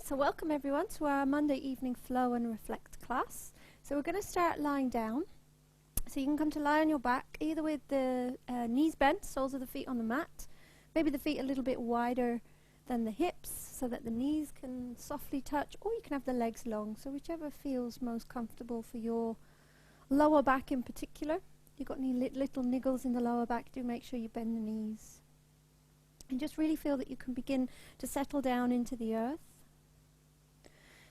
So welcome everyone to our Monday evening flow and reflect class. So we're going to start lying down. So you can come to lie on your back, either with the knees bent, soles of the feet on the mat, maybe the feet a little bit wider than the hips so that the knees can softly touch, or you can have the legs long, so whichever feels most comfortable for your lower back in particular. If you've got any little niggles in the lower back, do make sure you bend the knees. And just really feel that you can begin to settle down into the earth,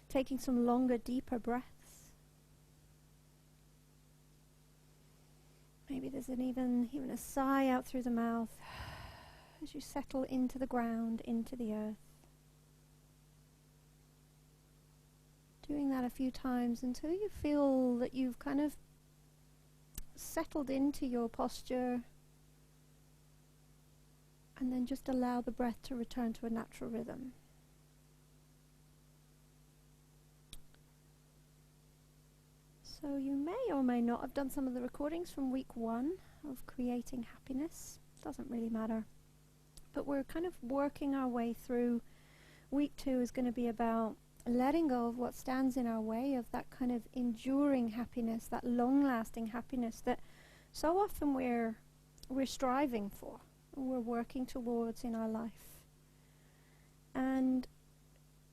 taking some longer, deeper breaths. Maybe there's even a sigh out through the mouth as you settle into the ground, into the earth. Doing that a few times until you feel that you've kind of settled into your posture, and then just allow the breath to return to a natural rhythm. So you may or may not have done some of the recordings from week 1 of creating happiness. Doesn't really matter. But we're kind of working our way through. Week 2 is going to be about letting go of what stands in our way of that kind of enduring happiness, that long-lasting happiness that so often we're striving for, we're working towards in our life. And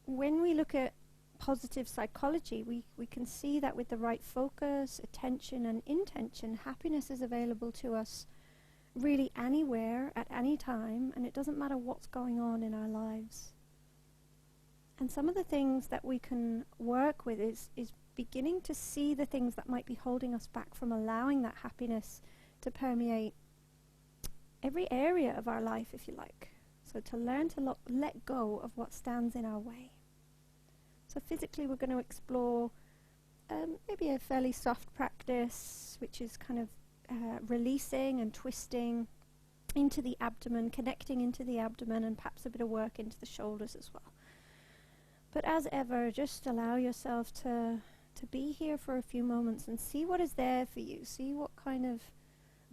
when we look at positive psychology, we can see that with the right focus, attention and intention, happiness is available to us really anywhere, at any time, and it doesn't matter what's going on in our lives. And some of the things that we can work with is beginning to see the things that might be holding us back from allowing that happiness to permeate every area of our life, if you like. So to learn to let go of what stands in our way. So physically we're going to explore maybe a fairly soft practice, which is kind of releasing and twisting into the abdomen, connecting into the abdomen, and perhaps a bit of work into the shoulders as well. But as ever, just allow yourself to be here for a few moments and see what is there for you. See what kind of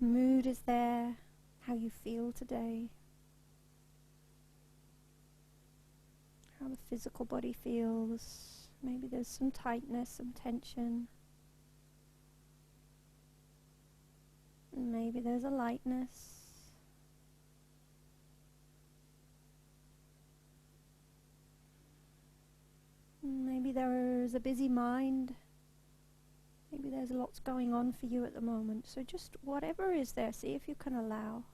mood is there, how you feel today, how the physical body feels. Maybe there's some tightness, some tension. And maybe there's a lightness. Maybe there's a busy mind. Maybe there's lots going on for you at the moment. So just whatever is there, see if you can allow.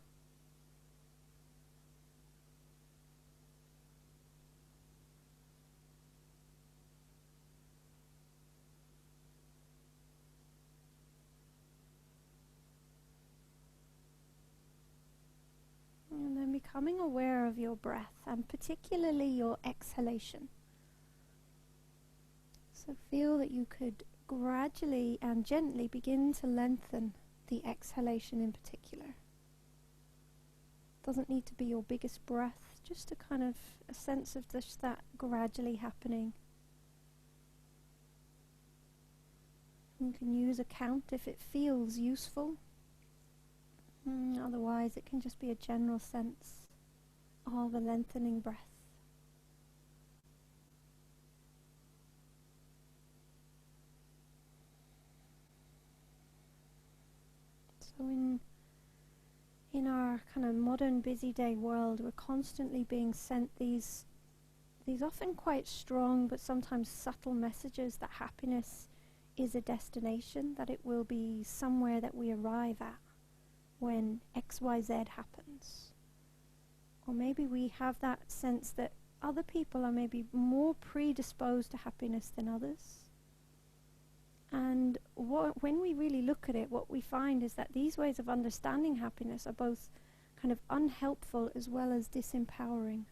And then becoming aware of your breath, and particularly your exhalation. So feel that you could gradually and gently begin to lengthen the exhalation in particular. Doesn't need to be your biggest breath, just a kind of a sense of just that gradually happening. You can use a count if it feels useful. Otherwise it can just be a general sense of a lengthening breath. So in our kind of modern busy day world, we're constantly being sent these often quite strong but sometimes subtle messages that happiness is a destination, that it will be somewhere that we arrive at when XYZ happens. Or maybe we have that sense that other people are maybe more predisposed to happiness than others. And when we really look at it, what we find is that these ways of understanding happiness are both kind of unhelpful as well as disempowering.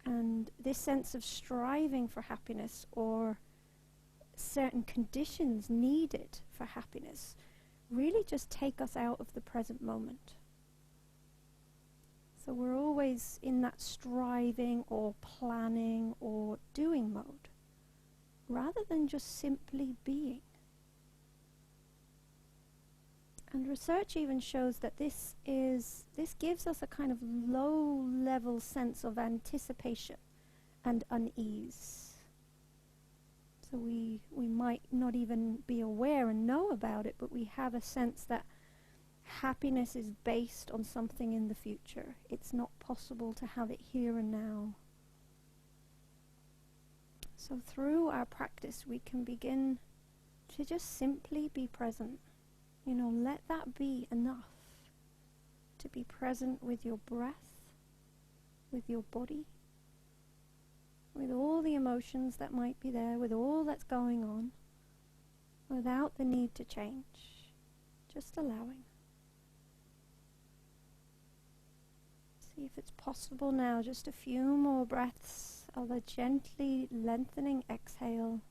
And this sense of striving for happiness, or certain conditions needed for happiness, really just take us out of the present moment. So we're always in that striving or planning or doing mode, rather than just simply being. And research even shows that this gives us a kind of low-level sense of anticipation and unease. So we might not even be aware and know about it, but we have a sense that happiness is based on something in the future. It's not possible to have it here and now. So through our practice, we can begin to just simply be present. You know, let that be enough to be present with your breath, with your body, with all the emotions that might be there, with all that's going on, without the need to change, just allowing. See if it's possible now, just a few more breaths of a gently lengthening exhale.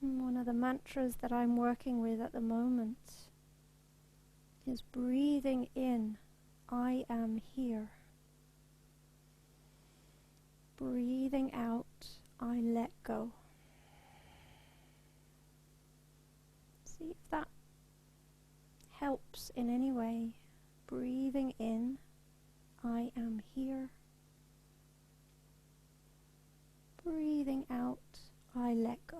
And one of the mantras that I'm working with at the moment is breathing in, I am here. Breathing out, I let go. See if that helps in any way. Breathing in, I am here. Breathing out, I let go.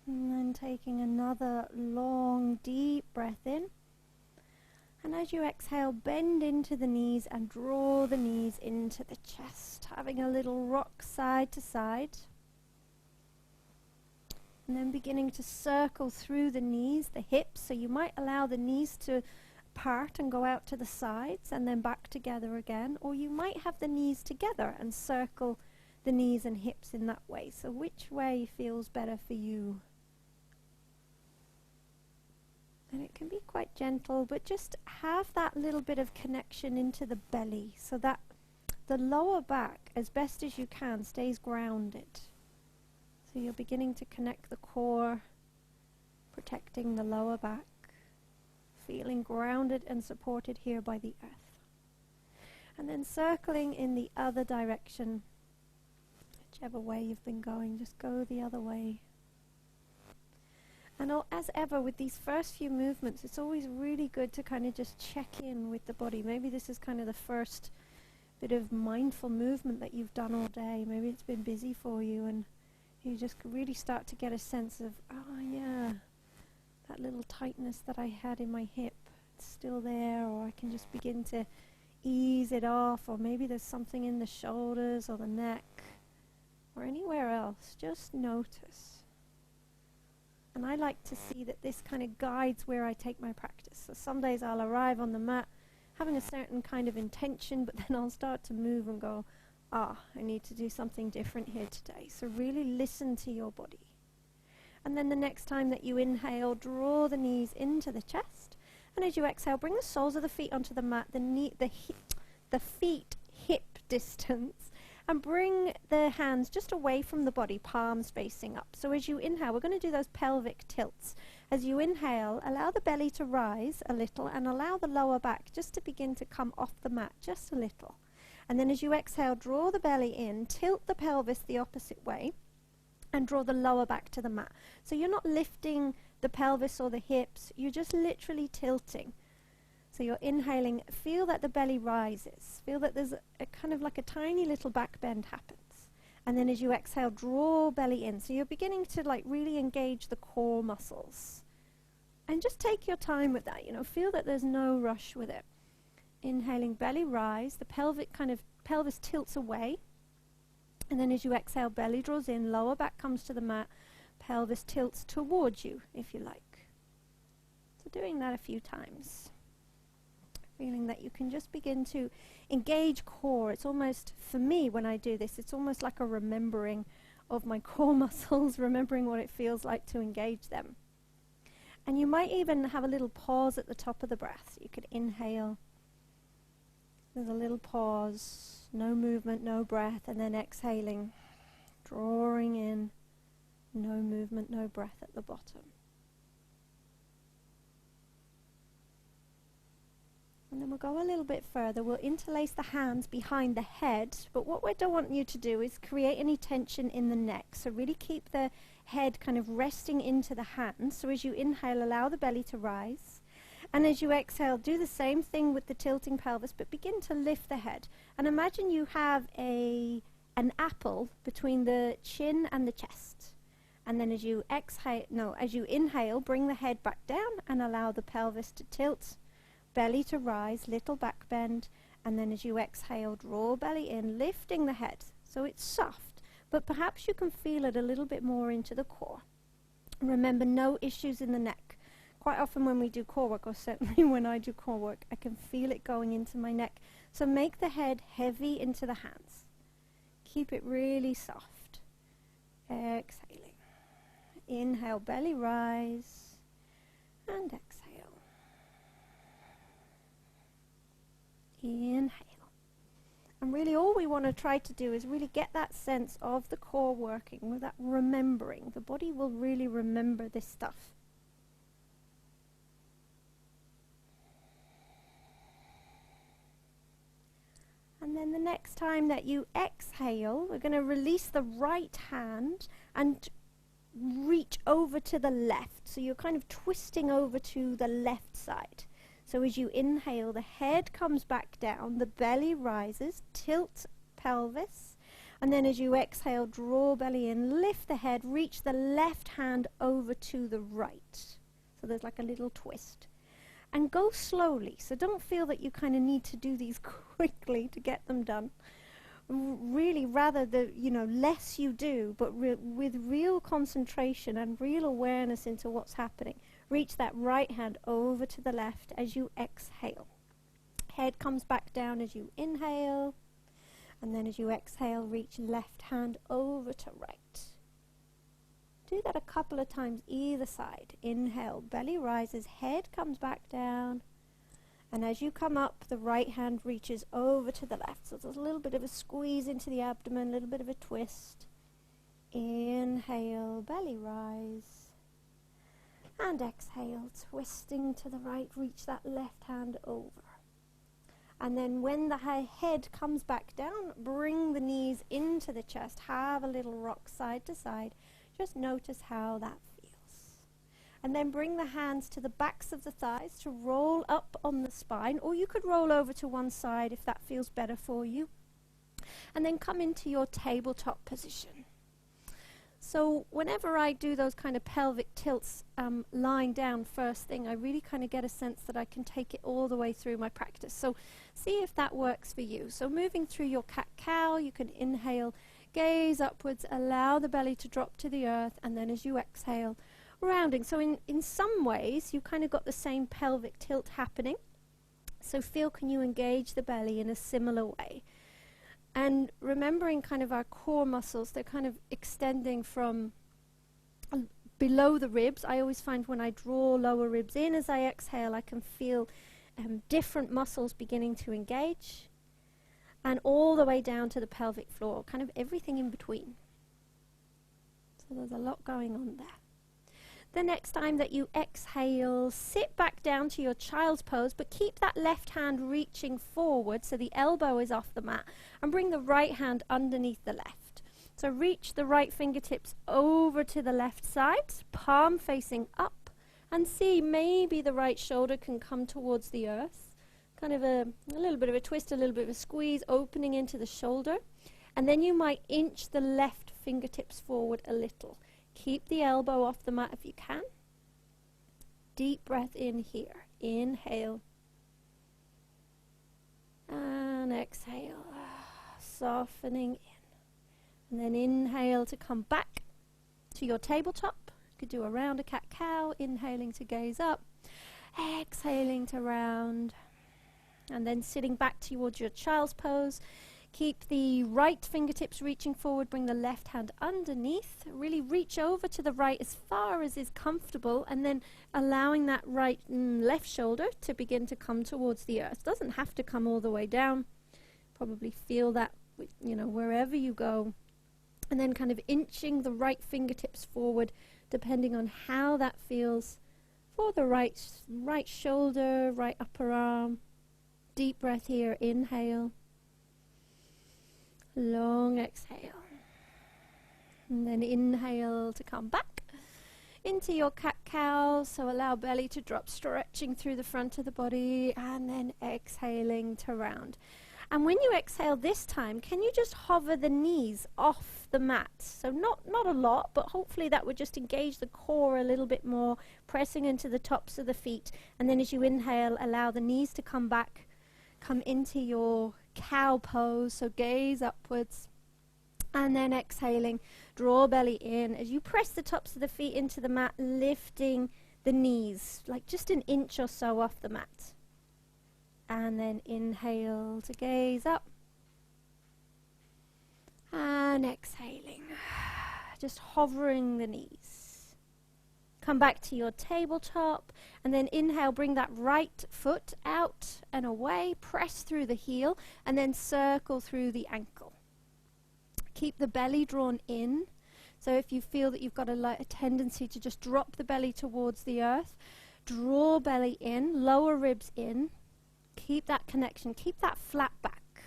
And then taking another long, deep breath in. And as you exhale, bend into the knees and draw the knees into the chest, having a little rock side to side. And then beginning to circle through the knees, the hips. So you might allow the knees to part and go out to the sides and then back together again. Or you might have the knees together and circle the knees and hips in that way. So which way feels better for you? And it can be quite gentle, but just have that little bit of connection into the belly so that the lower back, as best as you can, stays grounded. So you're beginning to connect the core, protecting the lower back, feeling grounded and supported here by the earth. And then circling in the other direction, whichever way you've been going, just go the other way. And as ever, with these first few movements, it's always really good to kind of just check in with the body. Maybe this is kind of the first bit of mindful movement that you've done all day. Maybe it's been busy for you and you just really start to get a sense of, oh yeah, that little tightness that I had in my hip, it's still there, or I can just begin to ease it off, or maybe there's something in the shoulders or the neck or anywhere else. Just notice. And I like to see that this kind of guides where I take my practice. So some days I'll arrive on the mat having a certain kind of intention, but then I'll start to move and go, I need to do something different here today. So really listen to your body. And then the next time that you inhale, draw the knees into the chest. And as you exhale, bring the soles of the feet onto the mat, the feet hip distance. And bring the hands just away from the body, palms facing up. So as you inhale, we're going to do those pelvic tilts. As you inhale, allow the belly to rise a little and allow the lower back just to begin to come off the mat just a little. And then as you exhale, draw the belly in, tilt the pelvis the opposite way, and draw the lower back to the mat. So you're not lifting the pelvis or the hips, you're just literally tilting. So you're inhaling, feel that the belly rises. Feel that there's a kind of like a tiny little back bend happens. And then as you exhale, draw belly in. So you're beginning to like really engage the core muscles. And just take your time with that, feel that there's no rush with it. Inhaling, belly rise, the pelvis tilts away. And then as you exhale, belly draws in, lower back comes to the mat, pelvis tilts towards you, if you like. So doing that a few times. Feeling that you can just begin to engage core. It's almost, for me when I do this, it's almost like a remembering of my core muscles, remembering what it feels like to engage them. And you might even have a little pause at the top of the breath. You could inhale, there's a little pause, no movement, no breath, and then exhaling, drawing in, movement, no breath at the bottom. And then we'll go a little bit further. We'll interlace the hands behind the head, but what we don't want you to do is create any tension in the neck. So really keep the head kind of resting into the hands. So as you inhale, allow the belly to rise. And as you exhale, do the same thing with the tilting pelvis, but begin to lift the head. And imagine you have an apple between the chin and the chest. And then as you inhale, bring the head back down and allow the pelvis to tilt, belly to rise, little back bend, and then as you exhale, draw belly in, lifting the head. So it's soft, but perhaps you can feel it a little bit more into the core. Remember, no issues in the neck. Quite often when we do core work, or certainly when I do core work, I can feel it going into my neck. So make the head heavy into the hands. Keep it really soft. Exhaling. Inhale, belly rise, and exhale. Inhale. And really all we want to try to do is really get that sense of the core working, with that remembering. The body will really remember this stuff. And then the next time that you exhale, we're going to release the right hand and reach over to the left. So you're kind of twisting over to the left side. So as you inhale, the head comes back down, the belly rises, tilt pelvis, and then as you exhale, draw belly in, lift the head, reach the left hand over to the right. So there's like a little twist. And go slowly, so don't feel that you kind of need to do these quickly to get them done. Really, rather less you do, but with real concentration and real awareness into what's happening. Reach that right hand over to the left as you exhale. Head comes back down as you inhale, and then as you exhale, reach left hand over to right. Do that a couple of times either side. Inhale, belly rises, head comes back down, and as you come up, the right hand reaches over to the left. So there's a little bit of a squeeze into the abdomen, a little bit of a twist. Inhale, belly rise, and exhale, twisting to the right, reach that left hand over. And then when the head comes back down, bring the knees into the chest, have a little rock side to side. Just notice how that feels. And then bring the hands to the backs of the thighs to roll up on the spine, or you could roll over to one side if that feels better for you. And then come into your tabletop position. So whenever I do those kind of pelvic tilts lying down first thing, I really kind of get a sense that I can take it all the way through my practice. So see if that works for you. So moving through your cat-cow, you can inhale, gaze upwards, allow the belly to drop to the earth, and then as you exhale, rounding. So in some ways, you kind of got the same pelvic tilt happening. So feel, can you engage the belly in a similar way? And remembering kind of our core muscles, they're kind of extending from below the ribs. I always find when I draw lower ribs in as I exhale, I can feel different muscles beginning to engage. And all the way down to the pelvic floor, kind of everything in between. So there's a lot going on there. The next time that you exhale, sit back down to your child's pose, but keep that left hand reaching forward so the elbow is off the mat, and bring the right hand underneath the left. So reach the right fingertips over to the left side, palm facing up, and see maybe the right shoulder can come towards the earth. Kind of a little bit of a twist, a little bit of a squeeze, opening into the shoulder. And then you might inch the left fingertips forward a little. Keep the elbow off the mat if you can. Deep breath in here. Inhale. And exhale. Softening in. And then inhale to come back to your tabletop. You could do a round, a cat-cow. Inhaling to gaze up. Exhaling to round. And then sitting back towards your child's pose. Keep the right fingertips reaching forward, bring the left hand underneath. Really reach over to the right as far as is comfortable, and then allowing that right left shoulder to begin to come towards the earth. Doesn't have to come all the way down. Probably feel that, wherever you go. And then kind of inching the right fingertips forward, depending on how that feels for the right shoulder, right upper arm. Deep breath here, inhale. Long exhale. And then inhale to come back into your cat-cow. So allow belly to drop, stretching through the front of the body, and then exhaling to round. And when you exhale this time, can you just hover the knees off the mat? So not a lot, but hopefully that would just engage the core a little bit more, pressing into the tops of the feet. And then as you inhale, allow the knees to come back, come into your cow pose, so gaze upwards. And then exhaling, draw belly in. As you press the tops of the feet into the mat, lifting the knees, like just an inch or so off the mat. And then inhale to gaze up. And exhaling, just hovering the knees. Come back to your tabletop, and then inhale, bring that right foot out and away, press through the heel, and then circle through the ankle. Keep the belly drawn in. So if you feel that you've got a tendency to just drop the belly towards the earth, draw belly in, lower ribs in. Keep that connection, keep that flat back.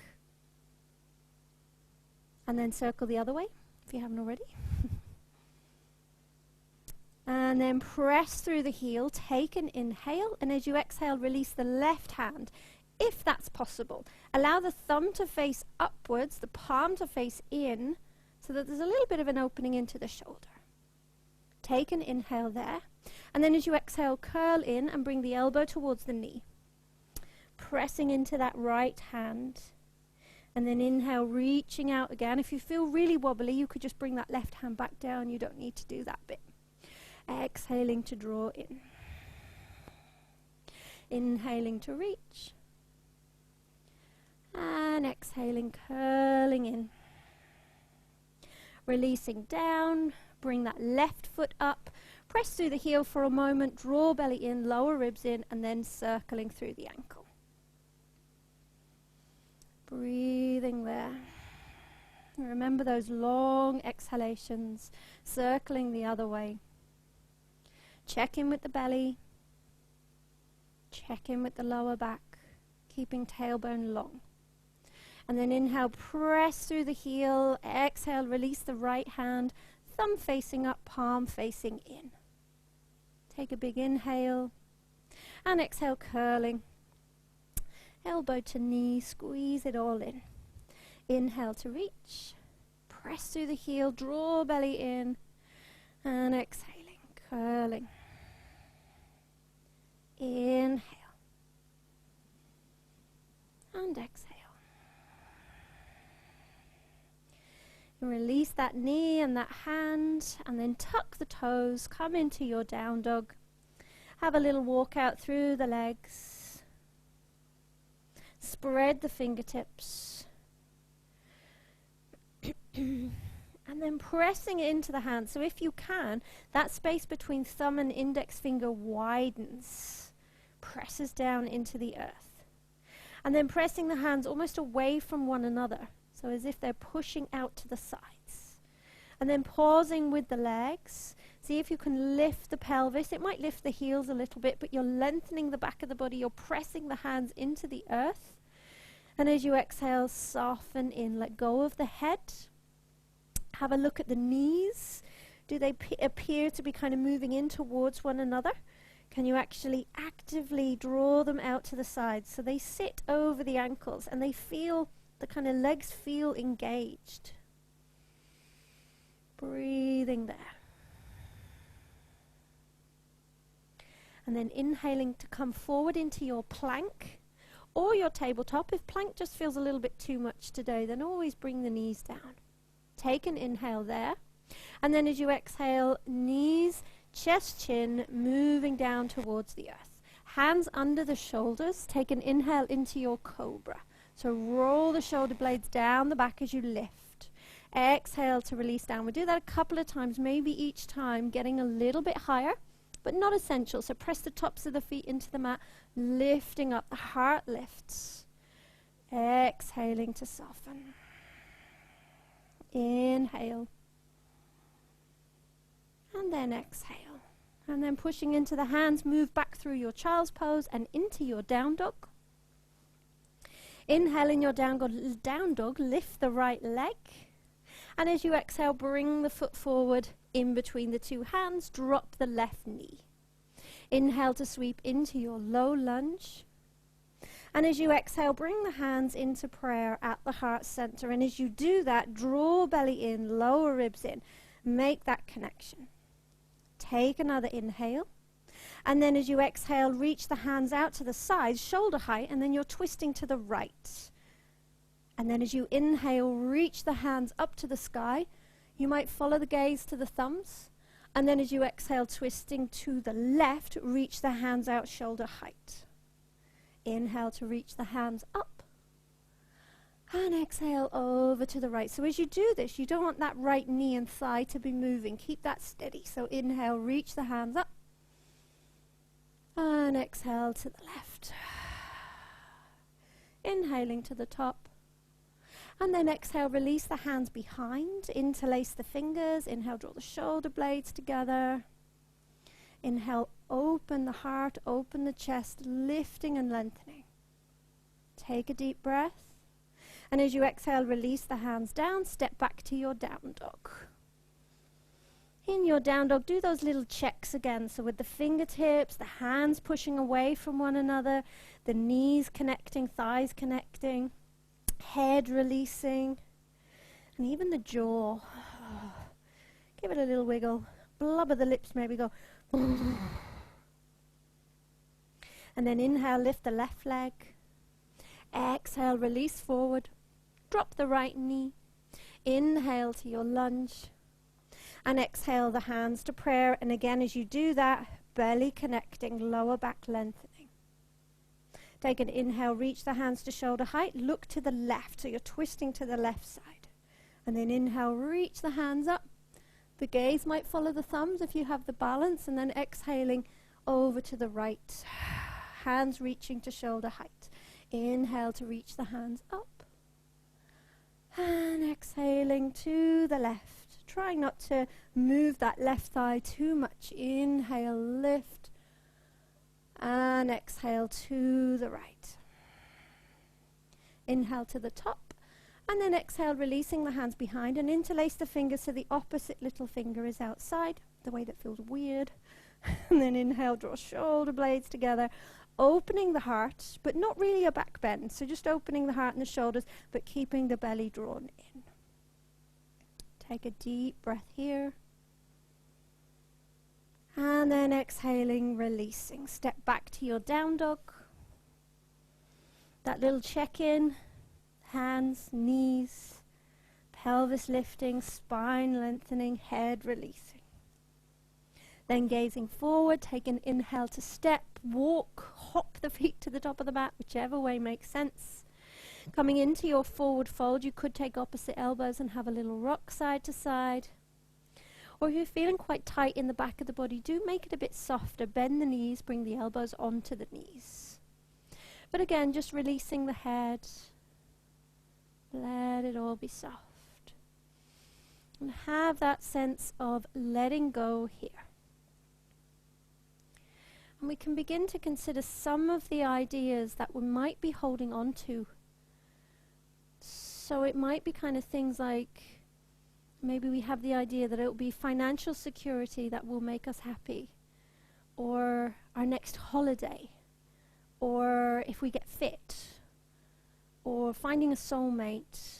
And then circle the other way, if you haven't already. And then press through the heel, take an inhale, and as you exhale, release the left hand, if that's possible. Allow the thumb to face upwards, the palm to face in, so that there's a little bit of an opening into the shoulder. Take an inhale there, and then as you exhale, curl in and bring the elbow towards the knee. Pressing into that right hand, and then inhale, reaching out again. If you feel really wobbly, you could just bring that left hand back down. You don't need to do that bit. Exhaling to draw in. Inhaling to reach. And exhaling, curling in. Releasing down, bring that left foot up. Press through the heel for a moment, draw belly in, lower ribs in, and then circling through the ankle. Breathing there. Remember those long exhalations, circling the other way. Check in with the belly. Check in with the lower back, keeping tailbone long. And then inhale, press through the heel. Exhale, release the right hand, thumb facing up, palm facing in. Take a big inhale. And exhale, curling. Elbow to knee, squeeze it all in. Inhale to reach. Press through the heel, draw belly in. And exhaling, curling. Inhale. And exhale. And release that knee and that hand, and then tuck the toes, come into your down dog. Have a little walk out through the legs. Spread the fingertips. And then pressing it into the hand. So if you can, that space between thumb and index finger widens. Presses down into the earth. And then pressing the hands almost away from one another. So as if they're pushing out to the sides. And then pausing with the legs. See if you can lift the pelvis. It might lift the heels a little bit, but you're lengthening the back of the body. You're pressing the hands into the earth. And as you exhale, soften in. Let go of the head. Have a look at the knees. Do they appear to be kind of moving in towards one another? Can you actually actively draw them out to the sides so they sit over the ankles and they feel, the kind of legs feel engaged? Breathing there. And then inhaling to come forward into your plank or your tabletop. If plank just feels a little bit too much today, then always bring the knees down. Take an inhale there. And then as you exhale, knees, chest, chin, moving down towards the earth. Hands under the shoulders. Take an inhale into your cobra. So roll the shoulder blades down the back as you lift. Exhale to release down. We'll do that a couple of times, maybe each time, getting a little bit higher, but not essential. So press the tops of the feet into the mat, lifting up. The heart lifts. Exhaling to soften. Inhale. And then exhale. And then pushing into the hands, move back through your child's pose and into your down dog. Inhale in your down dog, lift the right leg. And as you exhale, bring the foot forward in between the two hands, drop the left knee. Inhale to sweep into your low lunge. And as you exhale, bring the hands into prayer at the heart center. And as you do that, draw belly in, lower ribs in. Make that connection. Take another inhale. And then as you exhale, reach the hands out to the sides, shoulder height, and then you're twisting to the right. And then as you inhale, reach the hands up to the sky. You might follow the gaze to the thumbs. And then as you exhale, twisting to the left, reach the hands out shoulder height. Inhale to reach the hands up. And exhale over to the right. So as you do this, you don't want that right knee and thigh to be moving. Keep that steady. So inhale, reach the hands up. And exhale to the left. Inhaling to the top. And then exhale, release the hands behind. Interlace the fingers. Inhale, draw the shoulder blades together. Inhale, open the heart, open the chest, lifting and lengthening. Take a deep breath. And as you exhale, release the hands down, step back to your down dog. In your down dog, do those little checks again. So with the fingertips, the hands pushing away from one another, the knees connecting, thighs connecting, head releasing, and even the jaw. Give it a little wiggle. Blubber the lips, maybe go. And then inhale, lift the left leg. Exhale, release forward. Drop the right knee. Inhale to your lunge. And exhale the hands to prayer. And again, as you do that, belly connecting, lower back lengthening. Take an inhale, reach the hands to shoulder height. Look to the left, so you're twisting to the left side. And then inhale, reach the hands up. The gaze might follow the thumbs if you have the balance. And then exhaling over to the right. Hands reaching to shoulder height. Inhale to reach the hands up. And exhaling to the left. Try not to move that left thigh too much. Inhale, lift. And exhale to the right. Inhale to the top. And then exhale, releasing the hands behind. And interlace the fingers so the opposite little finger is outside. The way that feels weird. And then inhale, draw shoulder blades together. Opening the heart, but not really a back bend. So just opening the heart and the shoulders, but keeping the belly drawn in. Take a deep breath here. And then exhaling, releasing. Step back to your down dog. That little check-in. Hands, knees, pelvis lifting, spine lengthening, head releasing. Then gazing forward, take an inhale to step, walk, hop the feet to the top of the mat, whichever way makes sense. Coming into your forward fold, you could take opposite elbows and have a little rock side to side. Or if you're feeling quite tight in the back of the body, do make it a bit softer. Bend the knees, bring the elbows onto the knees. But again, just releasing the head. Let it all be soft. And have that sense of letting go here. And we can begin to consider some of the ideas that we might be holding on to. So it might be kind of things like, maybe we have the idea that it will be financial security that will make us happy, or our next holiday, or if we get fit, or finding a soulmate,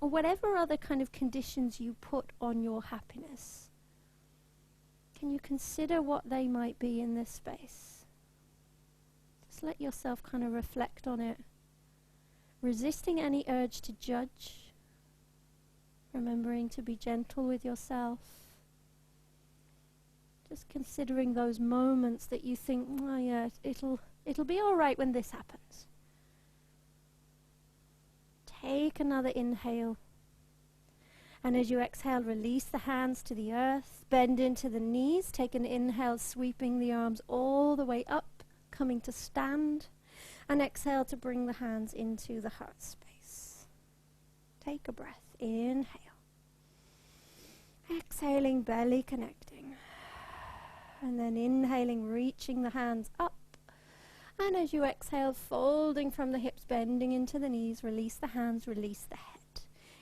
or whatever other kind of conditions you put on your happiness. Can you consider what they might be in this space? Just let yourself kind of reflect on it. Resisting any urge to judge. Remembering to be gentle with yourself. Just considering those moments that you think, oh yeah, it'll be all right when this happens. Take another inhale. And as you exhale, release the hands to the earth. Bend into the knees. Take an inhale, sweeping the arms all the way up, coming to stand. And exhale to bring the hands into the heart space. Take a breath. Inhale. Exhaling, belly connecting. And then inhaling, reaching the hands up. And as you exhale, folding from the hips, bending into the knees, release the hands, release the head.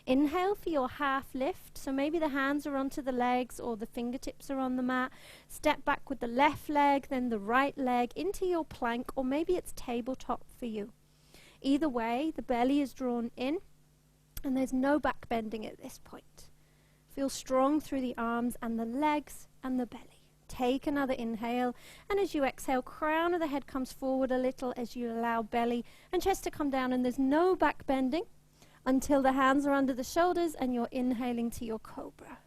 Inhale for your half lift. So maybe the hands are onto the legs or the fingertips are on the mat. Step back with the left leg, then the right leg into your plank, or maybe it's tabletop for you. Either way, the belly is drawn in and there's no back bending at this point. Feel strong through the arms and the legs and the belly. Take another inhale, and as you exhale, crown of the head comes forward a little as you allow belly and chest to come down, and there's no back bending until the hands are under the shoulders and you're inhaling to your cobra.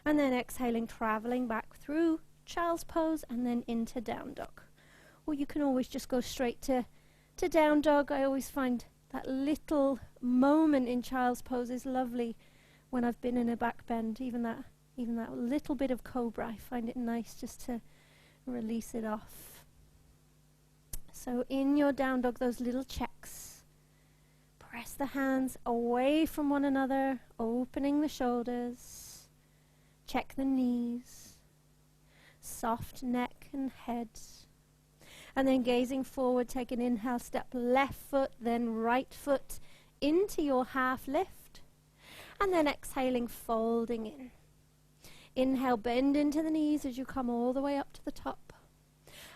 And then exhaling, traveling back through child's pose and then into down dog. Or you can always just go straight to down dog. I always find that little moment in child's pose is lovely when I've been in a back bend, even that little bit of cobra. I find it nice just to release it off. So in your down dog, those little checks. Press the hands away from one another, opening the shoulders. Check the knees. Soft neck and head. And then gazing forward, take an inhale, step left foot, then right foot into your half lift. And then exhaling, folding in. Inhale, bend into the knees as you come all the way up to the top.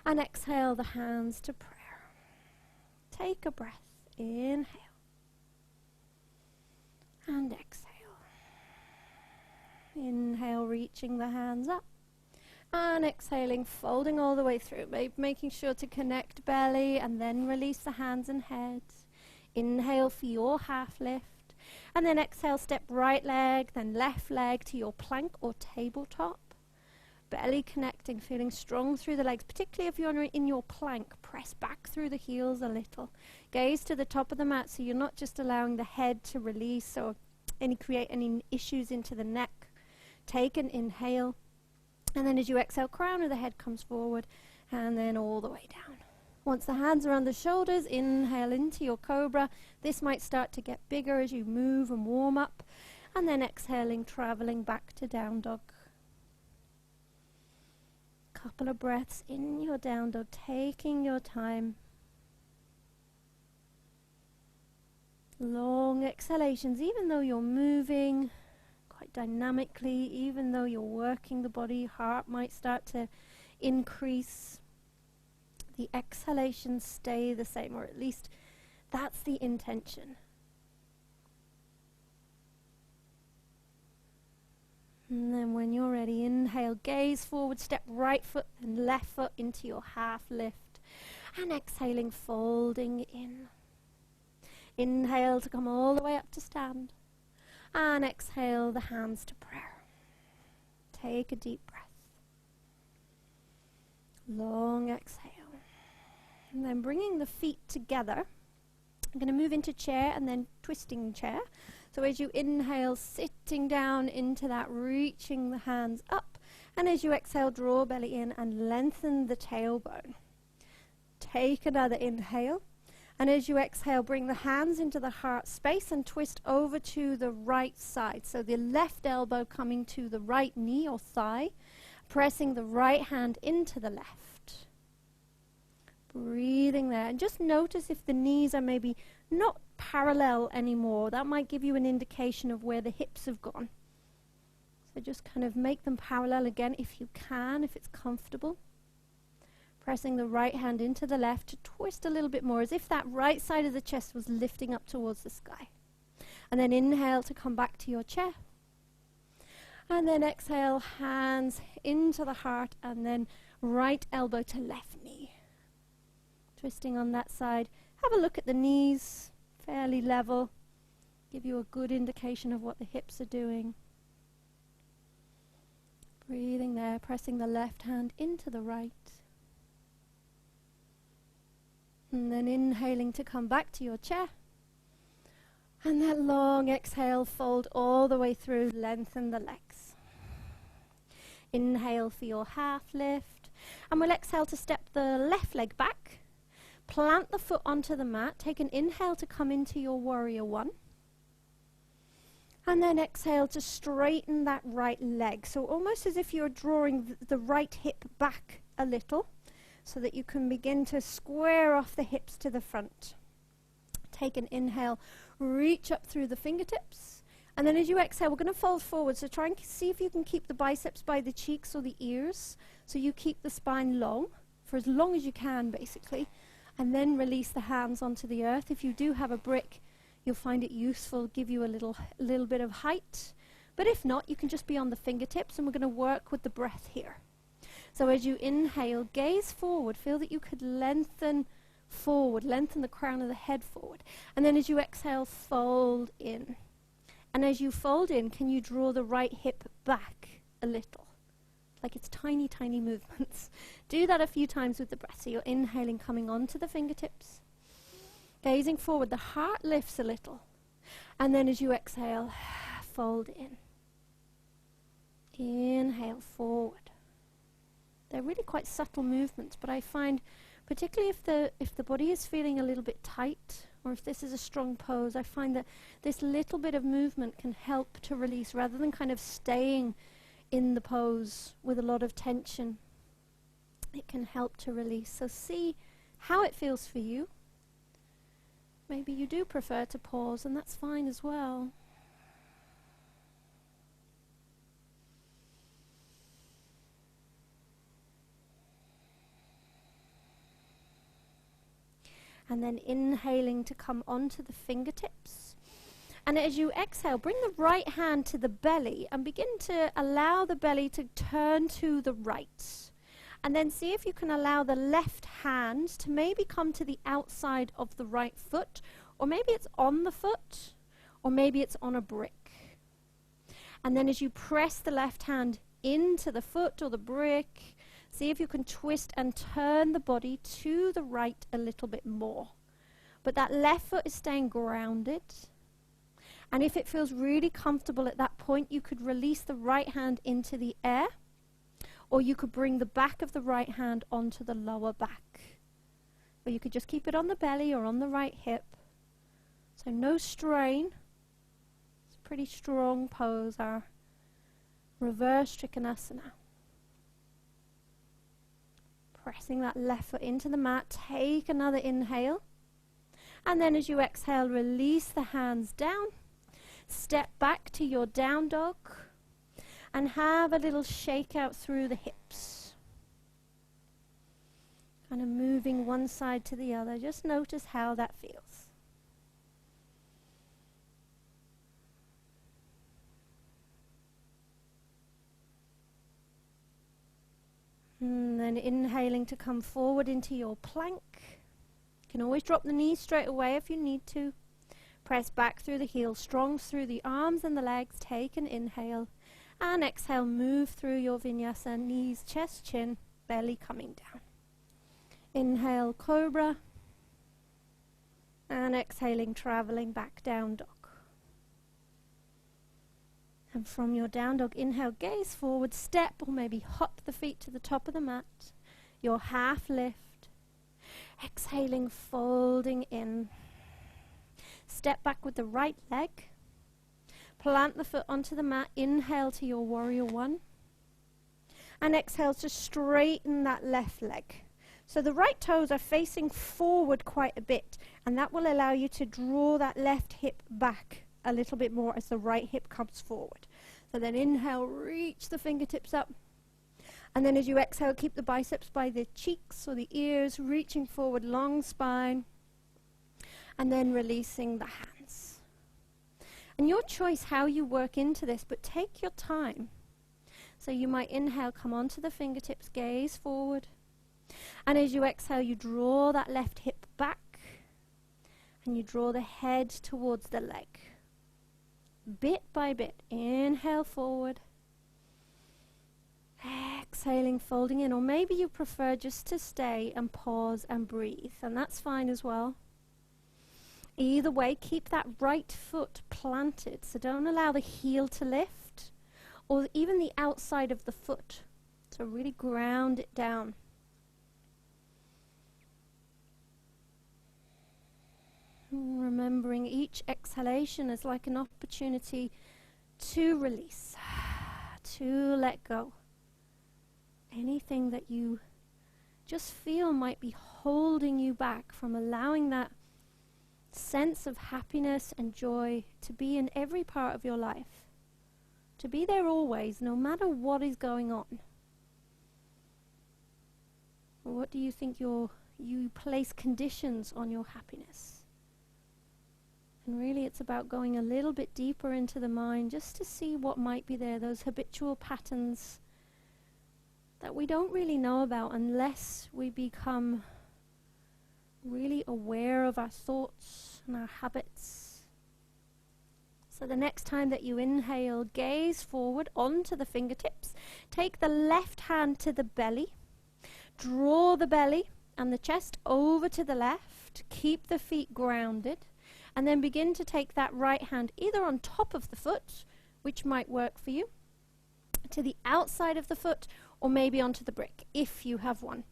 And exhale the hands to prayer. Take a breath. Inhale. And exhale. Inhale, reaching the hands up. And exhaling, folding all the way through. Making sure to connect belly and then release the hands and head. Inhale for your half lift. And then exhale, step right leg, then left leg to your plank or tabletop. Belly connecting, feeling strong through the legs, particularly if you're in your plank. Press back through the heels a little. Gaze to the top of the mat so you're not just allowing the head to release or create any issues into the neck. Take an inhale. And then as you exhale, crown of the head comes forward and then all the way down. Once the hands are on the shoulders, inhale into your cobra. This might start to get bigger as you move and warm up. And then exhaling, traveling back to down dog. Couple of breaths in your down dog, taking your time. Long exhalations, even though you're moving quite dynamically, even though you're working the body, heart might start to increase. The exhalations stay the same, or at least that's the intention. And then when you're ready, inhale, gaze forward, step right foot and left foot into your half lift. And exhaling, folding in. Inhale to come all the way up to stand. And exhale the hands to prayer. Take a deep breath. Long exhale. And then bringing the feet together. I'm going to move into chair and then twisting chair. So as you inhale, sitting down into that, reaching the hands up. And as you exhale, draw belly in and lengthen the tailbone. Take another inhale. And as you exhale, bring the hands into the heart space and twist over to the right side. So the left elbow coming to the right knee or thigh, pressing the right hand into the left. Breathing there. And just notice if the knees are maybe not parallel anymore. That might give you an indication of where the hips have gone. So just kind of make them parallel again if you can, if it's comfortable. Pressing the right hand into the left to twist a little bit more, as if that right side of the chest was lifting up towards the sky. And then inhale to come back to your chair. And then exhale, hands into the heart, and then right elbow to left knee. Twisting on that side. Have a look at the knees, fairly level. Give you a good indication of what the hips are doing. Breathing there, pressing the left hand into the right. And then inhaling to come back to your chair. And that long exhale, fold all the way through, lengthen the legs. Inhale for your half lift. And we'll exhale to step the left leg back. Plant the foot onto the mat. Take an inhale to come into your warrior one. And then exhale to straighten that right leg. So almost as if you're drawing the right hip back a little so that you can begin to square off the hips to the front. Take an inhale, reach up through the fingertips. And then as you exhale, we're going to fold forward. So try and see if you can keep the biceps by the cheeks or the ears. So you keep the spine long for as long as you can, basically. And then release the hands onto the earth. If you do have a brick, you'll find it useful, give you a little bit of height. But if not, you can just be on the fingertips, and we're going to work with the breath here. So as you inhale, gaze forward. Feel that you could lengthen forward, lengthen the crown of the head forward. And then as you exhale, fold in. And as you fold in, can you draw the right hip back a little? Like it's tiny, tiny movements. Do that a few times with the breath. So you're inhaling, coming onto the fingertips. Gazing forward, the heart lifts a little. And then as you exhale, fold in. Inhale forward. They're really quite subtle movements, but I find, particularly if the body is feeling a little bit tight, or if this is a strong pose, I find that this little bit of movement can help to release, rather than kind of staying in the pose with a lot of tension. It can help to release. So see how it feels for you. Maybe you do prefer to pause, and that's fine as well. And then inhaling to come onto the fingertips. And as you exhale, bring the right hand to the belly and begin to allow the belly to turn to the right. And then see if you can allow the left hand to maybe come to the outside of the right foot, or maybe it's on the foot, or maybe it's on a brick. And then as you press the left hand into the foot or the brick, see if you can twist and turn the body to the right a little bit more. But that left foot is staying grounded. And if it feels really comfortable at that point, you could release the right hand into the air, or you could bring the back of the right hand onto the lower back. Or you could just keep it on the belly or on the right hip. So no strain. It's a pretty strong pose, our reverse Trikonasana. Pressing that left foot into the mat, take another inhale. And then as you exhale, release the hands down. Step back to your down dog. And have a little shake out through the hips. Kind of moving one side to the other. Just notice how that feels. And then inhaling to come forward into your plank. You can always drop the knees straight away if you need to. Press back through the heels, strong through the arms and the legs. Take an inhale. And exhale, move through your vinyasa, knees, chest, chin, belly coming down. Inhale, cobra. And exhaling, traveling back, down dog. And from your down dog, inhale, gaze forward, step or maybe hop the feet to the top of the mat. Your half lift. Exhaling, folding in. Step back with the right leg. Plant the foot onto the mat. Inhale to your warrior one. And exhale to straighten that left leg. So the right toes are facing forward quite a bit, and that will allow you to draw that left hip back a little bit more as the right hip comes forward. So then inhale, reach the fingertips up. And then as you exhale, keep the biceps by the cheeks or the ears, reaching forward, long spine. And then releasing the hands. And your choice how you work into this, but take your time. So you might inhale, come onto the fingertips, gaze forward. And as you exhale, you draw that left hip back. And you draw the head towards the leg. Bit by bit, inhale forward. Exhaling, folding in. Or maybe you prefer just to stay and pause and breathe. And that's fine as well. Either way, keep that right foot planted. So don't allow the heel to lift or even the outside of the foot. So really ground it down. Remembering each exhalation is like an opportunity to release, to let go. Anything that you just feel might be holding you back from allowing that sense of happiness and joy to be in every part of your life, to be there always, no matter what is going on. What do you think you place conditions on your happiness? And really it's about going a little bit deeper into the mind just to see what might be there, those habitual patterns that we don't really know about unless we become really aware of our thoughts and our habits. So the next time that you inhale, gaze forward onto the fingertips. Take the left hand to the belly. Draw the belly and the chest over to the left. Keep the feet grounded. And then begin to take that right hand either on top of the foot, which might work for you, to the outside of the foot, or maybe onto the brick, if you have one.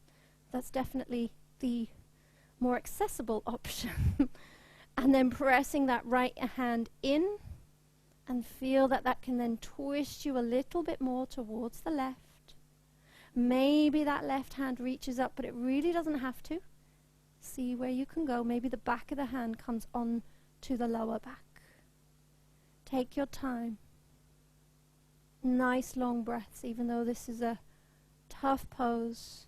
That's definitely the more accessible option. And then pressing that right hand in, and feel that that can then twist you a little bit more towards the left. Maybe that left hand reaches up, but it really doesn't have to. See where you can go. Maybe the back of the hand comes on to the lower back. Take your time. Nice long breaths, even though this is a tough pose.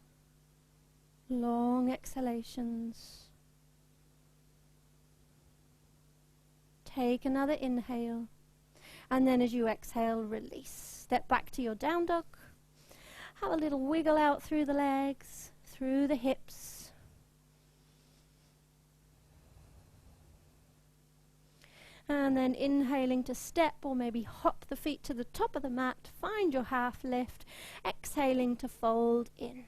Long exhalations. Take another inhale. And then as you exhale, release. Step back to your down dog. Have a little wiggle out through the legs, through the hips. And then inhaling to step or maybe hop the feet to the top of the mat. Find your half lift. Exhaling to fold in.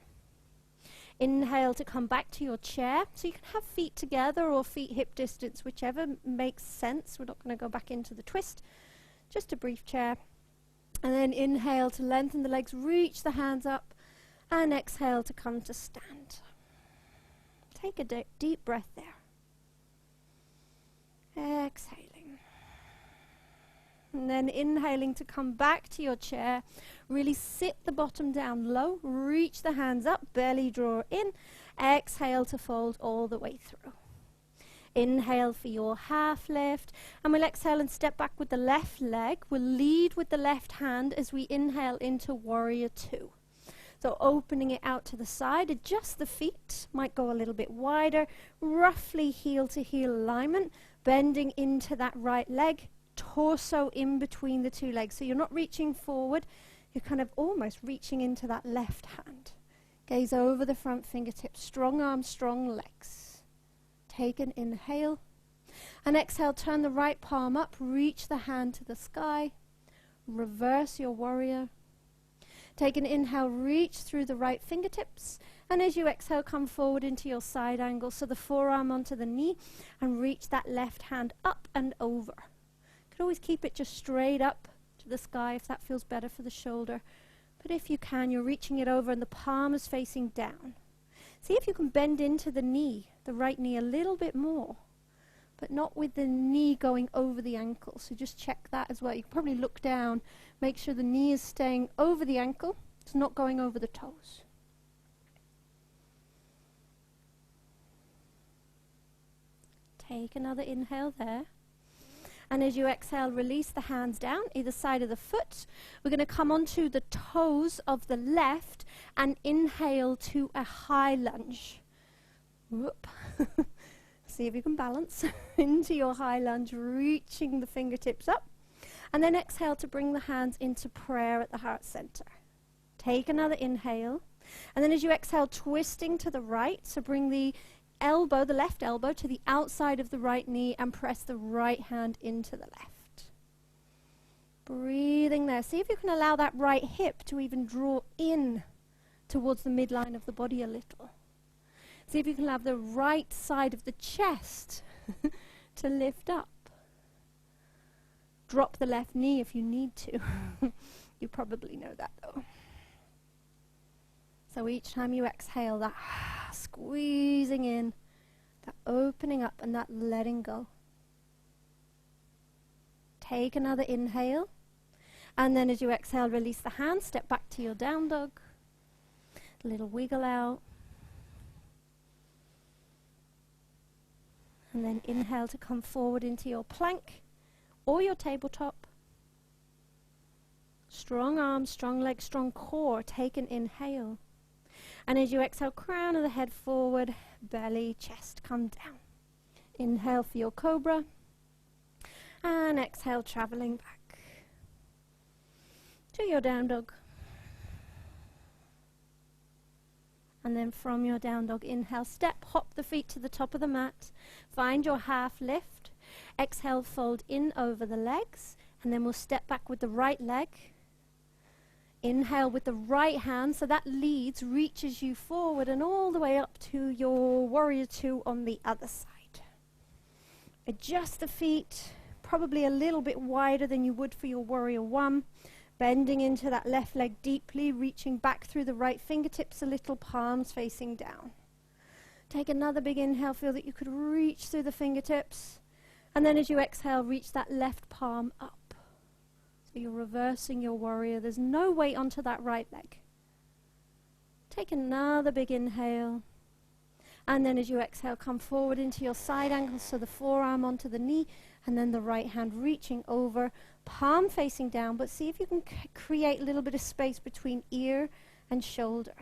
Inhale to come back to your chair. So you can have feet together or feet hip distance, whichever makes sense. We're not going to go back into the twist. Just a brief chair. And then inhale to lengthen the legs, reach the hands up. And exhale to come to stand. Take a deep breath there. Exhaling. And then inhaling to come back to your chair. Really sit the bottom down low. Reach the hands up. Belly draw in. Exhale to fold all the way through. Inhale for your half lift. And we'll exhale and step back with the left leg. We'll lead with the left hand as we inhale into warrior two. So opening it out to the side. Adjust the feet. Might go a little bit wider. Roughly heel to heel alignment. Bending into that right leg. Torso in between the two legs. So you're not reaching forward. You're kind of almost reaching into that left hand. Gaze over the front fingertips. Strong arms, strong legs. Take an inhale. And exhale, turn the right palm up. Reach the hand to the sky. Reverse your warrior. Take an inhale, reach through the right fingertips. And as you exhale, come forward into your side angle. So the forearm onto the knee. And reach that left hand up and over. You can always keep it just straight up to the sky if that feels better for the shoulder. But if you can, you're reaching it over and the palm is facing down. See if you can bend into the knee, the right knee, a little bit more. But not with the knee going over the ankle. So just check that as well. You can probably look down, make sure the knee is staying over the ankle. It's not going over the toes. Take another inhale there. And as you exhale, release the hands down, either side of the foot. We're going to come onto the toes of the left and inhale to a high lunge. Whoop. See if you can balance into your high lunge, reaching the fingertips up. And then exhale to bring the hands into prayer at the heart center. Take another inhale. And then as you exhale, twisting to the right. So bring the elbow, the left elbow, to the outside of the right knee and press the right hand into the left. Breathing there. See if you can allow that right hip to even draw in towards the midline of the body a little. See if you can have the right side of the chest to lift up. Drop the left knee if you need to. You probably know that though. So each time you exhale, that squeezing in, that opening up and that letting go. Take another inhale. And then as you exhale, release the hands, step back to your down dog. A little wiggle out. And then inhale to come forward into your plank or your tabletop. Strong arms, strong legs, strong core. Take an inhale. And as you exhale, crown of the head forward, belly, chest, come down. Inhale for your cobra. And exhale, traveling back to your down dog. And then from your down dog, inhale, step, hop the feet to the top of the mat. Find your half lift. Exhale, fold in over the legs. And then we'll step back with the right leg. Inhale with the right hand, so that leads, reaches you forward and all the way up to your warrior two on the other side. Adjust the feet, probably a little bit wider than you would for your warrior one. Bending into that left leg deeply, reaching back through the right fingertips a little, palms facing down. Take another big inhale, feel that you could reach through the fingertips. And then as you exhale, reach that left palm up. So you're reversing your warrior. There's no weight onto that right leg. Take another big inhale. And then as you exhale, come forward into your side angle, so the forearm onto the knee, and then the right hand reaching over, palm facing down, but see if you can create a little bit of space between ear and shoulder.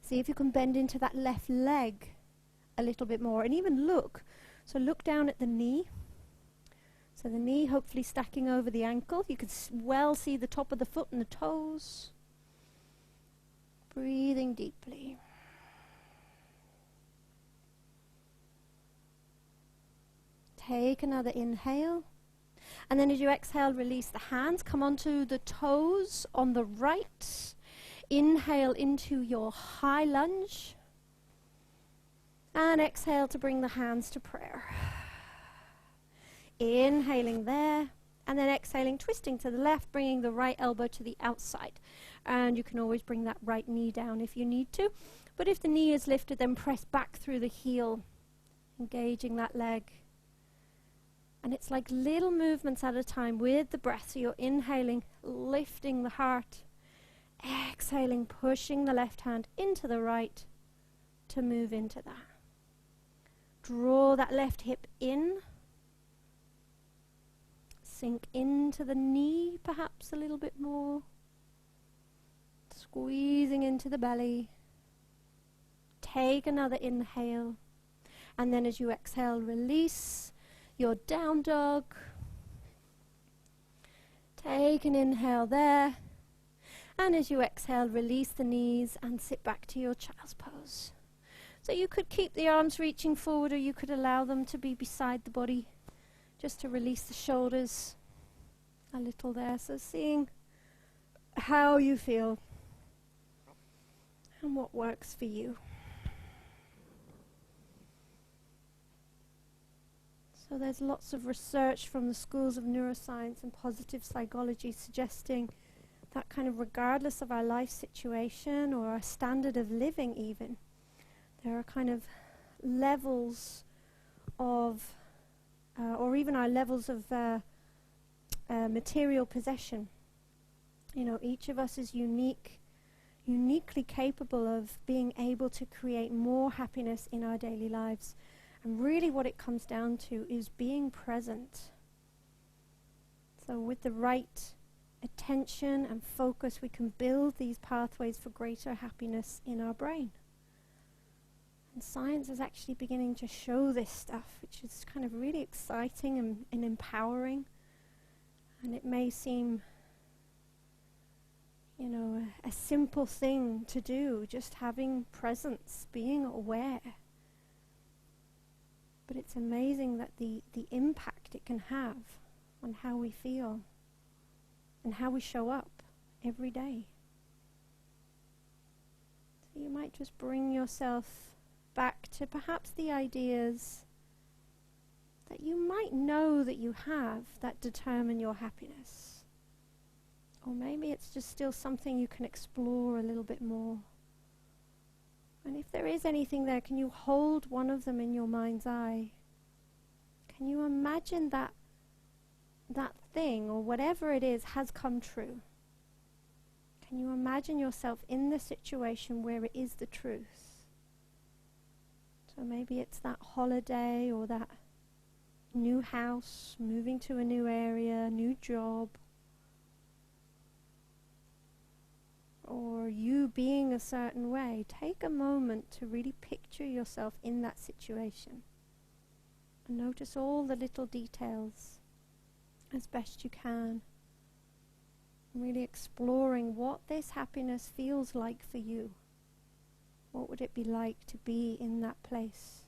See if you can bend into that left leg a little bit more, and even look. So look down at the knee. So the knee hopefully stacking over the ankle. You can well see the top of the foot and the toes. Breathing deeply. Take another inhale. And then as you exhale, release the hands. Come onto the toes on the right. Inhale into your high lunge. And exhale to bring the hands to prayer. Inhaling there. And then exhaling, twisting to the left, bringing the right elbow to the outside. And you can always bring that right knee down if you need to. But if the knee is lifted, then press back through the heel, engaging that leg. And it's like little movements at a time with the breath. So you're inhaling, lifting the heart. Exhaling, pushing the left hand into the right to move into that. Draw that left hip in. Sink into the knee perhaps a little bit more. Squeezing into the belly. Take another inhale. And then as you exhale, release your down dog. Take an inhale there. And as you exhale, release the knees and sit back to your child's pose. So you could keep the arms reaching forward, or you could allow them to be beside the body, just to release the shoulders a little there. So seeing how you feel and what works for you. So there's lots of research from the schools of neuroscience and positive psychology suggesting that kind of regardless of our life situation or our standard of living even, there are kind of levels of, or even our levels of material possession. You know, each of us is uniquely capable of being able to create more happiness in our daily lives. And really what it comes down to is being present. So with the right attention and focus, we can build these pathways for greater happiness in our brain. And science is actually beginning to show this stuff, which is kind of really exciting and empowering. And it may seem, you know, a simple thing to do, just having presence, being aware. But it's amazing that the impact it can have on how we feel and how we show up every day. So you might just bring yourself back to perhaps the ideas that you might know that you have that determine your happiness. Or maybe it's just still something you can explore a little bit more. And if there is anything there, can you hold one of them in your mind's eye? Can you imagine that thing or whatever it is has come true. Can you imagine yourself in the situation where it is the truth? So maybe it's that holiday or that new house, moving to a new area, new job, or you being a certain way. Take a moment to really picture yourself in that situation and notice all the little details as best you can. Really exploring what this happiness feels like for you. What would it be like to be in that place?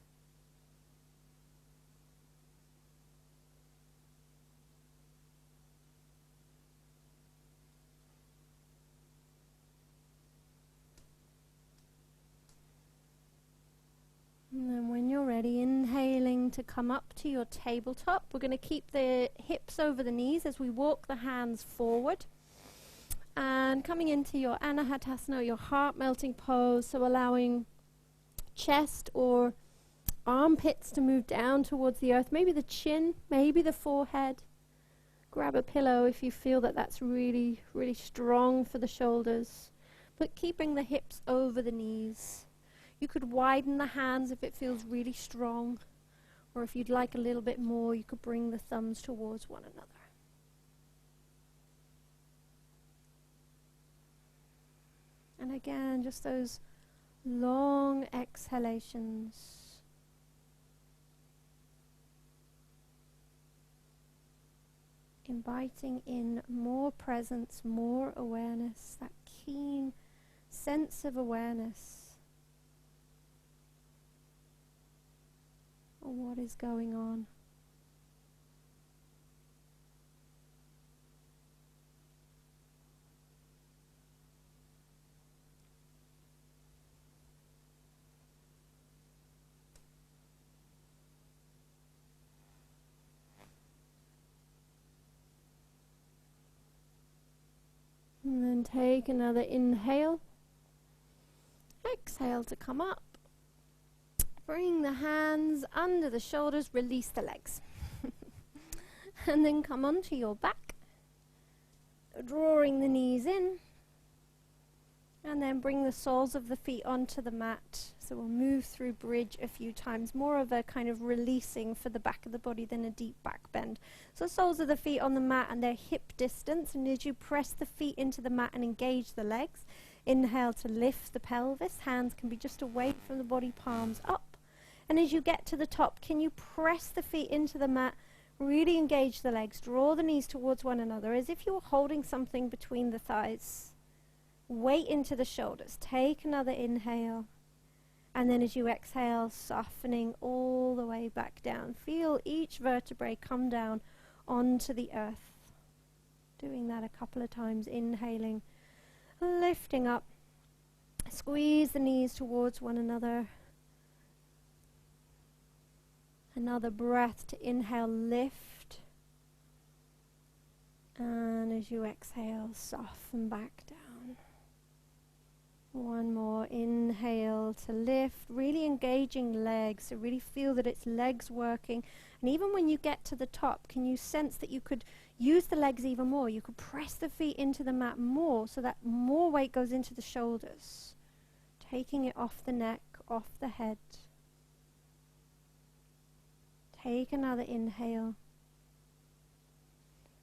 And then when you're ready, inhaling to come up to your tabletop. We're going to keep the hips over the knees as we walk the hands forward. And coming into your Anahatasana, your heart melting pose, so allowing chest or armpits to move down towards the earth, maybe the chin, maybe the forehead. Grab a pillow if you feel that that's really, really strong for the shoulders, but keeping the hips over the knees. You could widen the hands if it feels really strong, or if you'd like a little bit more, you could bring the thumbs towards one another. And again, just those long exhalations. Inviting in more presence, more awareness, that keen sense of awareness of what is going on. And then take another inhale. Exhale to come up. Bring the hands under the shoulders, release the legs. And then come onto your back, drawing the knees in. And then bring the soles of the feet onto the mat. So we'll move through bridge a few times, more of a kind of releasing for the back of the body than a deep back bend. So soles of the feet on the mat and they're hip distance, and as you press the feet into the mat and engage the legs, inhale to lift the pelvis, hands can be just away from the body, palms up. And as you get to the top, can you press the feet into the mat, really engage the legs, draw the knees towards one another as if you were holding something between the thighs. Weight into the shoulders. Take another inhale. And then as you exhale, softening all the way back down. Feel each vertebrae come down onto the earth. Doing that a couple of times. Inhaling, lifting up. Squeeze the knees towards one another. Another breath to inhale, lift. And as you exhale, soften back down. One more, inhale to lift, really engaging legs, so really feel that it's legs working. And even when you get to the top, can you sense that you could use the legs even more? You could press the feet into the mat more so that more weight goes into the shoulders, taking it off the neck, off the head. Take another inhale.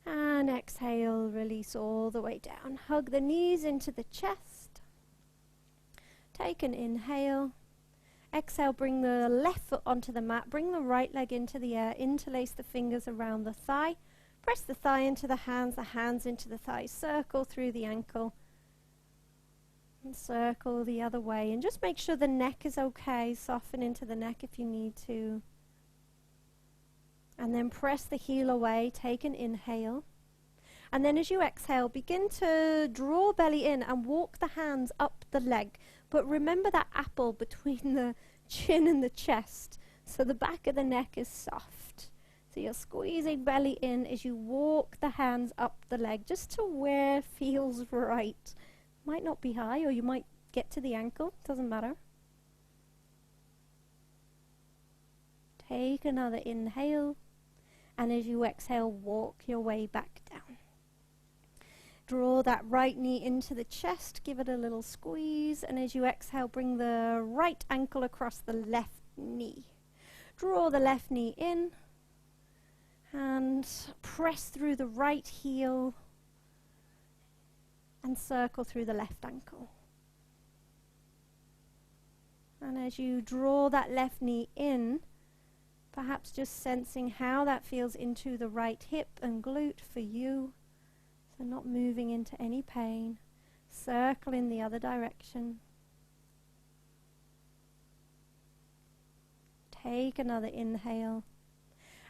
And exhale, release all the way down. Hug the knees into the chest. Take an inhale. Exhale, bring the left foot onto the mat. Bring the right leg into the air. Interlace the fingers around the thigh. Press the thigh into the hands into the thigh. Circle through the ankle. And circle the other way. And just make sure the neck is okay. Soften into the neck if you need to. And then press the heel away. Take an inhale. And then as you exhale, begin to draw belly in and walk the hands up the leg. But remember that apple between the chin and the chest. So the back of the neck is soft. So you're squeezing belly in as you walk the hands up the leg, just to where feels right. Might not be high, or you might get to the ankle. Doesn't matter. Take another inhale. And as you exhale, walk your way back Draw that right knee into the chest, give it a little squeeze, and as you exhale, bring the right ankle across the left knee. Draw the left knee in and press through the right heel and circle through the left ankle. And as you draw that left knee in, perhaps just sensing how that feels into the right hip and glute for you. So not moving into any pain. Circle in the other direction. Take another inhale.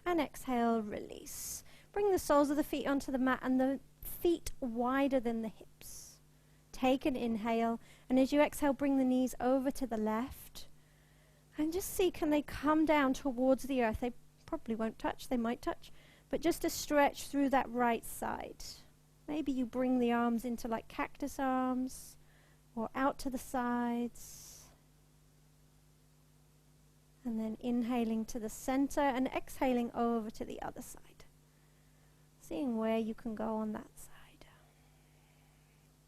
And exhale, release. Bring the soles of the feet onto the mat and the feet wider than the hips. Take an inhale. And as you exhale, bring the knees over to the left. And just see, can they come down towards the earth? They probably won't touch. They might touch. But just to stretch through that right side. Maybe you bring the arms into like cactus arms or out to the sides. And then inhaling to the center and exhaling over to the other side. Seeing where you can go on that side.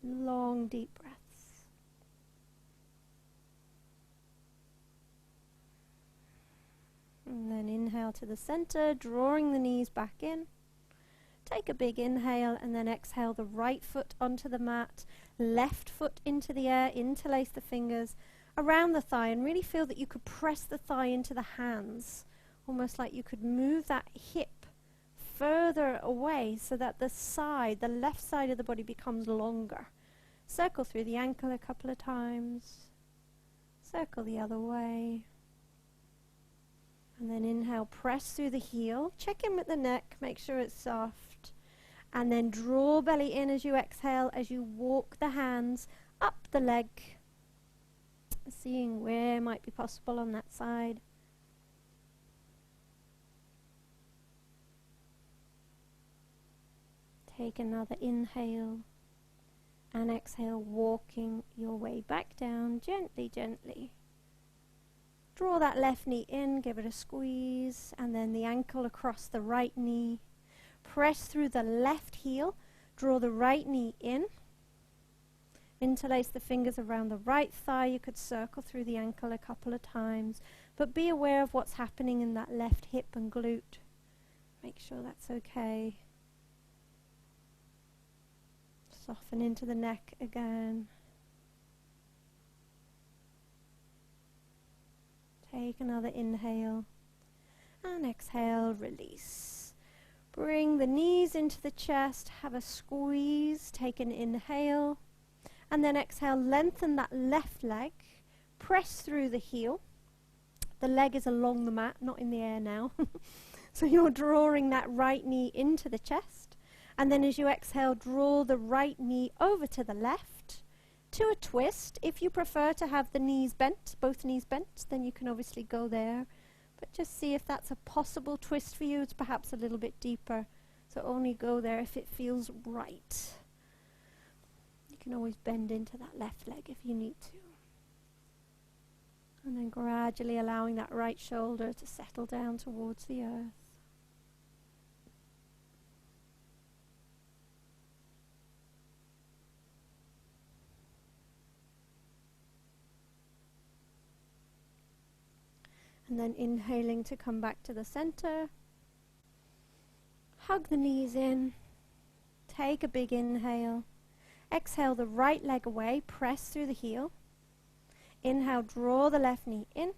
Long, deep breaths. And then inhale to the center, drawing the knees back in. Take a big inhale and then exhale the right foot onto the mat, left foot into the air, interlace the fingers around the thigh and really feel that you could press the thigh into the hands, almost like you could move that hip further away so that the side, the left side of the body becomes longer. Circle through the ankle a couple of times, circle the other way. And then inhale, press through the heel, check in with the neck, make sure it's soft. And then draw belly in as you exhale, as you walk the hands up the leg. Seeing where might be possible on that side. Take another inhale and exhale, walking your way back down gently, gently. Draw that left knee in, give it a squeeze, and then the ankle across the right knee. Press through the left heel, draw the right knee in. Interlace the fingers around the right thigh. You could circle through the ankle a couple of times, but be aware of what's happening in that left hip and glute. Make sure that's okay. Soften into the neck again. Take another inhale and exhale, release. Bring the knees into the chest, have a squeeze, take an inhale, and then exhale, lengthen that left leg, press through the heel. The leg is along the mat, not in the air now. So you're drawing that right knee into the chest, and then as you exhale, draw the right knee over to the left, to a twist. If you prefer to have the knees bent, both knees bent, then you can obviously go there. But just see if that's a possible twist for you. It's perhaps a little bit deeper, so only go there if it feels right. You can always bend into that left leg if you need to. And then gradually allowing that right shoulder to settle down towards the earth. And then inhaling to come back to the center. Hug the knees in. Take a big inhale. Exhale the right leg away. Press through the heel. Inhale, draw the left knee in.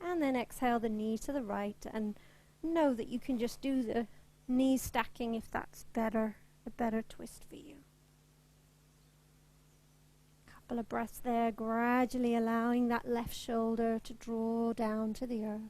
And then exhale the knee to the right. And know that you can just do the knee stacking if that's better, a better twist for you. Couple of breaths there, gradually allowing that left shoulder to draw down to the earth.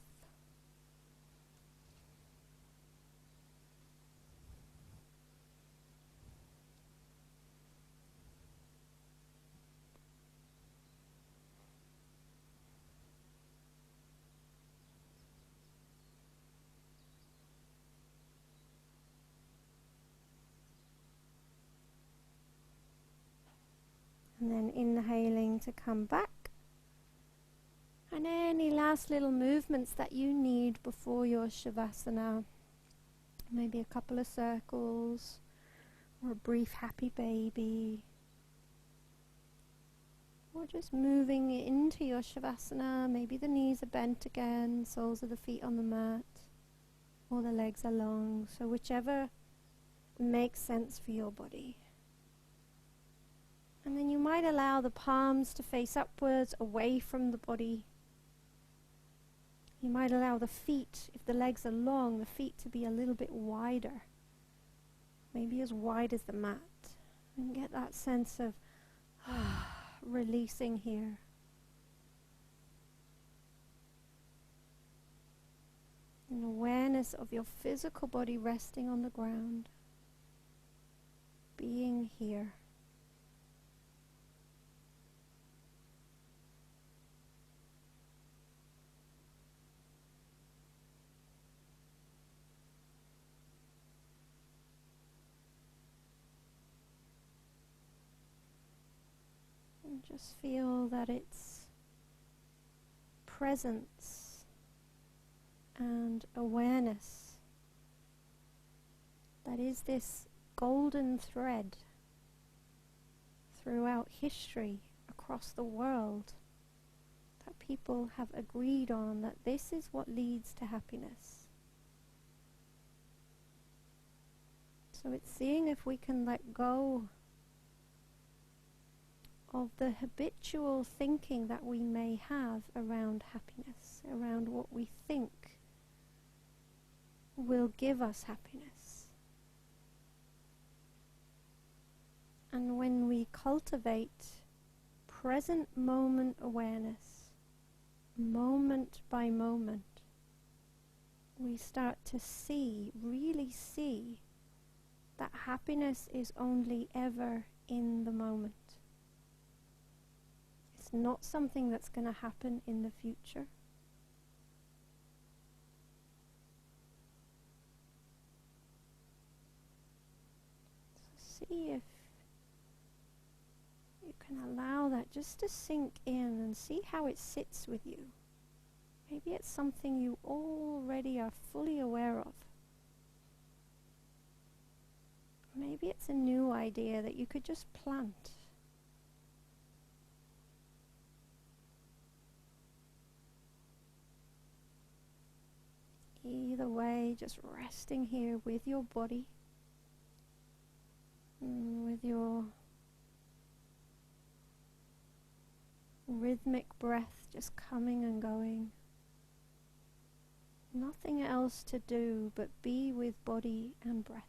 And then inhaling to come back. And any last little movements that you need before your Shavasana. Maybe a couple of circles, or a brief happy baby, or just moving into your Shavasana. Maybe the knees are bent again, soles of the feet on the mat, or the legs are long, so whichever makes sense for your body. And then you might allow the palms to face upwards, away from the body. You might allow the feet, if the legs are long, the feet to be a little bit wider, maybe as wide as the mat, and get that sense of releasing here. An awareness of your physical body resting on the ground, being here. And just feel that it's presence and awareness that is this golden thread throughout history, across the world, that people have agreed on, that this is what leads to happiness. So it's seeing if we can let go of the habitual thinking that we may have around happiness, around what we think will give us happiness. And when we cultivate present moment awareness, moment by moment, we start to see, really see, that happiness is only ever in the moment. It's not something that's going to happen in the future. So see if you can allow that just to sink in and see how it sits with you. Maybe it's something you already are fully aware of. Maybe it's a new idea that you could just plant. Either way, just resting here with your body, with your rhythmic breath just coming and going. Nothing else to do but be with body and breath.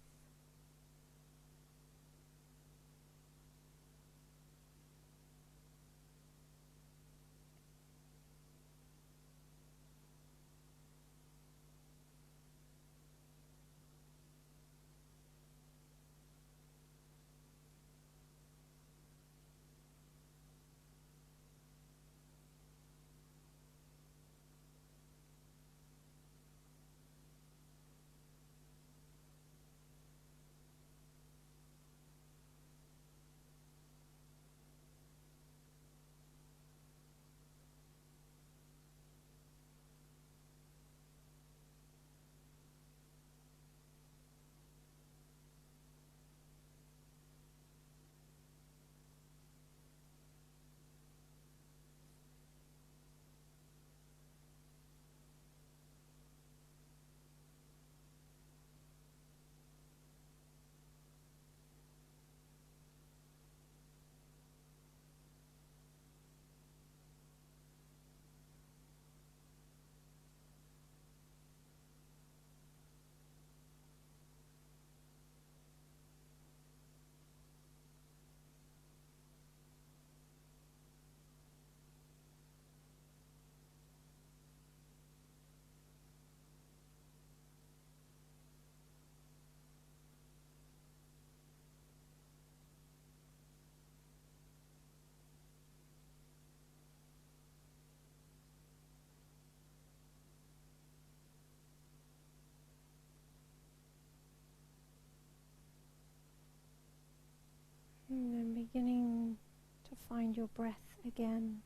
And then beginning to find your breath again,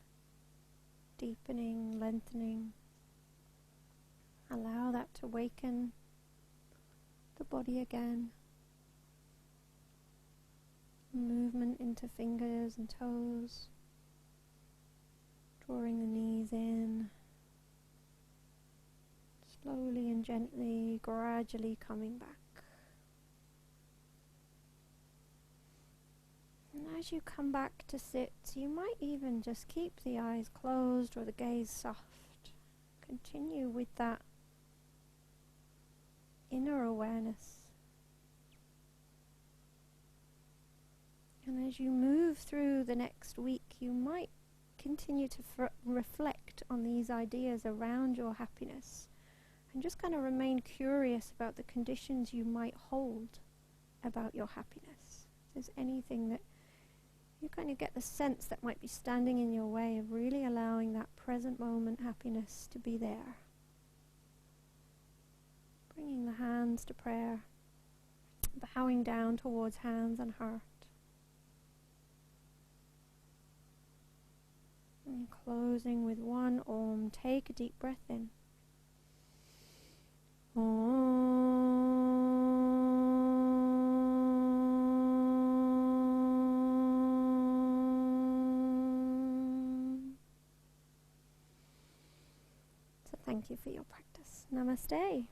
deepening, lengthening. Allow that to waken the body again. movement into fingers and toes, drawing the knees in, slowly and gently, gradually coming back. And as you come back to sit, you might even just keep the eyes closed or the gaze soft. Continue with that inner awareness. And as you move through the next week, you might continue to reflect on these ideas around your happiness and just kind of remain curious about the conditions you might hold about your happiness. If there's anything that you kind of get the sense that might be standing in your way of really allowing that present moment happiness to be there. Bringing the hands to prayer, bowing down towards hands and heart. And closing with one Om. Take a deep breath in. Om. So thank you for your practice. Namaste.